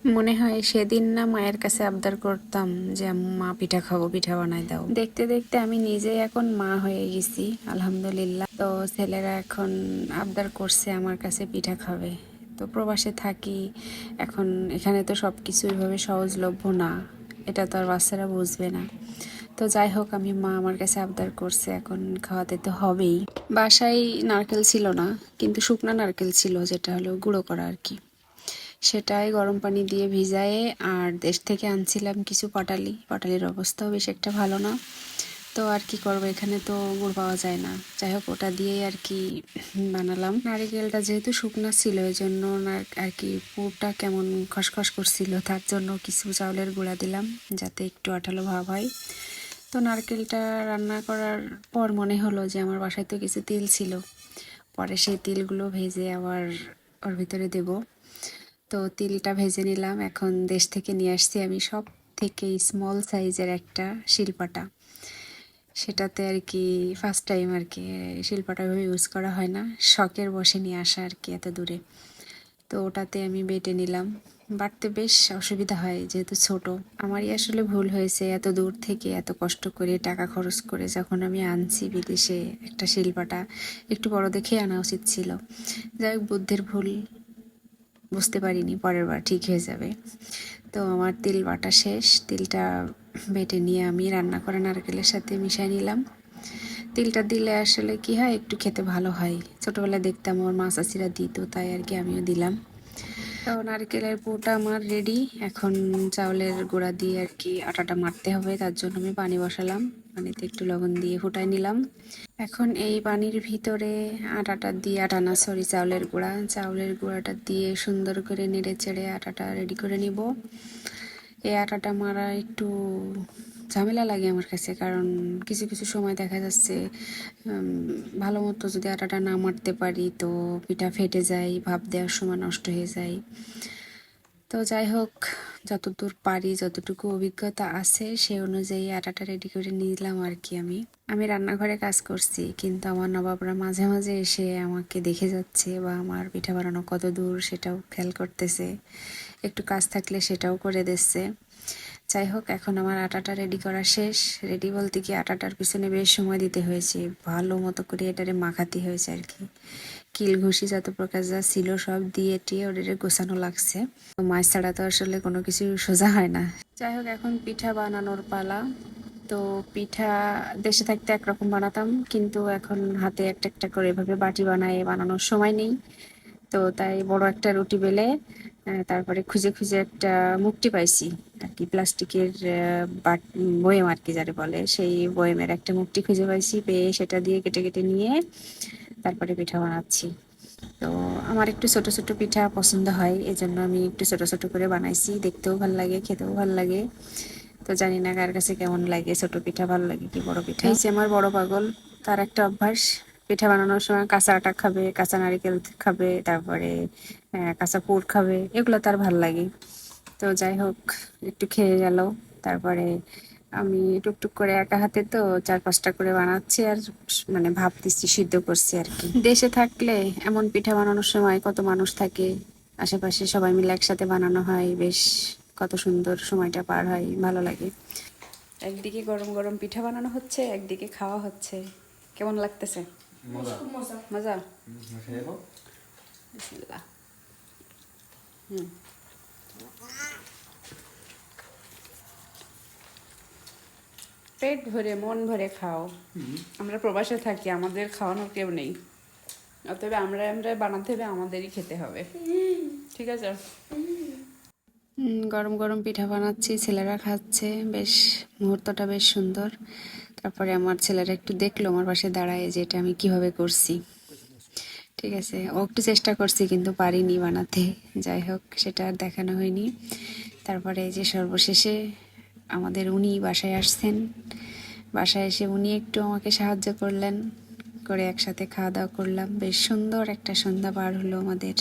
মনে হয় সেদিন না মায়ের কাছে আবদার করতাম যে মা পিঠা খাবো, পিঠা বানাই দাও। দেখতে দেখতে আমি নিজেই এখন মা হয়ে গেছি, আলহামদুলিল্লাহ। তো ছেলেরা এখন আবদার করছে আমার কাছে পিঠা খাবে। তো প্রবাসে থাকি এখন, এখানে তো সব কিছু এভাবে সহজলভ্য না, এটা তো আর বাচ্চারা বুঝবে না। তো যাই হোক, আমি মা আমার কাছে আবদার করছে, এখন খাওয়াতে তো হবেই। বাসায় নারকেল ছিল না, কিন্তু শুকনা নারকেল ছিল, যেটা হলো গুঁড়ো করা আর কি। সেটাই গরম পানি দিয়ে ভিজায়ে, আর দেশ থেকে আনছিলাম কিছু পাটালি। পাটালির অবস্থাও বেশ একটা ভালো না। তো আর কি করবো, এখানে তো গুড় পাওয়া যায় না। যাই হোক, ওটা দিয়েই আর কি বানালাম। নারিকেলটা যেহেতু শুকনা ছিল, এই জন্য আর কি পুরটা কেমন খসখস করছিল, তার জন্য কিছু চাউলের গুঁড়া দিলাম যাতে একটু আঠালো ভাব হয়। তো নারকেলটা রান্না করার পর মনে হলো যে আমার বাসায় তো কিছু তিল ছিল, পরে সেই তিলগুলো ভেজে আবার ওর ভিতরে দেব। তো তিলটা ভেজে নিলাম। এখন দেশ থেকে নিয়ে আসছি আমি সব থেকে স্মল সাইজের একটা শিলপাটা, সেটাতে আর কি ফার্স্ট টাইম আর কি শিলপাটা ইউজ করা হয় না, শখের বসে নিয়ে আসা আর কি এত দূরে। তো ওটাতে আমি বেটে নিলাম। বাটতে বেশ অসুবিধা হয় যেহেতু ছোট। আমারই আসলে ভুল হয়েছে, এত দূর থেকে এত কষ্ট করে টাকা খরচ করে যখন আমি আনছি বিদেশে একটা শিলপাটা, একটু বড় দেখে আনা উচিত ছিল। যাই হোক, বুদ্ধির ভুল, বুঝতে পারিনি, পরের বার ঠিক হয়ে যাবে। তো আমার তিল বাটা শেষ। তিলটা বেটে নিয়ে আমি রান্না করা নারকেলের সাথে মিশিয়ে নিলাম। তিলটা দিলে আসলে কি হয়, একটু খেতে ভালো হয়। ছোটোবেলায় দেখতাম আমার মা চাচিরা দিত, তাই আর কি আমিও দিলাম। তো নারকেলের পুরটা আমার রেডি। এখন চাউলের গুঁড়া দিয়ে আর কি আটাটা মারতে হবে, তার জন্য আমি পানি বসালাম। পানিতে একটু লবণ দিয়ে ফুটাই নিলাম। এখন এই পানির ভিতরে আটাটা দিয়ে, আটা না সরি, চাউলের গুঁড়াটা দিয়ে সুন্দর করে নেড়ে চেড়ে আটাটা রেডি করে নিব। এই আটাটা মারা একটু ঝামেলা লাগে আমার কাছে, কারণ কিছু কিছু সময় দেখা যাচ্ছে ভালো মতো যদি আটাটা না মারতে পারি তো পিঠা ফেটে যায়, ভাপ দেওয়ার সময় নষ্ট হয়ে যায়। তো যাই হোক, যতদূর পারি, যতটুকু অভিজ্ঞতা আছে সেই অনুযায়ী আটাটা রেডি করে নিলাম আর কি। আমি রান্নাঘরে কাজ করছি, কিন্তু আমার নবাবরা মাঝে মাঝে এসে আমাকে দেখে যাচ্ছে বা আমার পিঠা বানানো কত দূর সেটাও খেয়াল করতেছে, একটু কাজ থাকলে সেটাও করে দিচ্ছে। যাই হোক, এখন আমার আটাটা রেডি করা শেষ। রেডি বলতে কি, আটাটার পিছনে বেশ সময় দিতে হয়েছে, ভালো মতো করে এটারে মাখাতে হয়েছে আর কি। কিল ঘুষি যত প্রকার যা ছিল সব দিয়ে টিয়ে ওটারে গোছানো লাগছে। মাছ ছাড়া তো আসলে কোনো কিছু সোজা হয় না। যাই হোক, এখন পিঠা বানানোর পালা। তো পিঠা দেশে থাকতে একরকম বানাতাম, কিন্তু এখন হাতে একটা একটা করে এভাবে বাটি বানায় বানানোর সময় নেই। তো তাই বড় একটা রুটি বেলে তারপরে খুঁজে খুঁজে একটা মুকটি পাইছি আর কি, প্লাস্টিকের বয়েম আর কি যারে বলে, সেই বয়েমের একটা মুকটি খুঁজে পাইছি, পেয়ে সেটা দিয়ে কেটে কেটে নিয়ে তারপরে পিঠা বানাচ্ছি। তো আমার একটু ছোট ছোট পিঠা পছন্দ হয়, এজন্য আমি একটু ছোট ছোট করে বানাইছি, দেখতেও ভাল লাগে, খেতেও ভাল লাগে। তো জানি না কার কাছে কেমন লাগে, ছোট পিঠা ভালো লাগে কি বড় পিঠা। এই যে আমার বড় পাগল, তার একটা অভ্যাস, পিঠা বানানোর সময় কাঁচা আটা খাবে, কাঁচা নারকেল খাবে, তারপরে কাঁচা পুর খাবে, এগুলো তার ভাল লাগে। তো যাই হোক, একটু খেয়ে গেল। তারপরে আমি টুকটুক করে একা হাতে তো 4-5টা করে বানাচ্ছি, আর মানে ভাবতেছি, সিদ্ধ করছি আর কি। দেশে থাকলে এমন পিঠা বানানোর সময় কত মানুষ থাকে, আশেপাশে সবাই মিলে একসাথে বানানো হয়, বেশ কত সুন্দর সময়টা পার হয়, ভালো লাগে। একদিকে গরম গরম পিঠা বানানো হচ্ছে, একদিকে খাওয়া হচ্ছে। কেমন লাগতেছে? মজা। মজা মজা। খেয়ে নাও। বিসমিল্লাহ। হুম। পেট ভরে মন ভরে খাও। আমরা প্রবাসে থাকি, আমাদের খাওয়ানোর কেউ নেই, অতএব আমরা বানাতে হবে, আমাদেরই খেতে হবে। ঠিক আছে। গরম গরম পিঠা বানাচ্ছি, ছেলেরা খাচ্ছে, বেশ মুহূর্তটা বেশ সুন্দর। তারপরে আমার ছেলেরা একটু দেখলো আমার পাশে দাঁড়ায় যে এটা আমি কিভাবে করছি। ঠিক আছে, ও একটু চেষ্টা করছি কিন্তু পারিনি বানাতে। যাই হোক, সেটা আর দেখানো হয়নি। তারপরে এই যে সর্বশেষে আমাদের উনি বাসায় আসছেন, বাসায় এসে উনি একটু আমাকে সাহায্য করলেন, করে একসাথে খাওয়া দাওয়া করলাম। বেশ সুন্দর একটা সন্ধ্যা পার হলো আমাদের।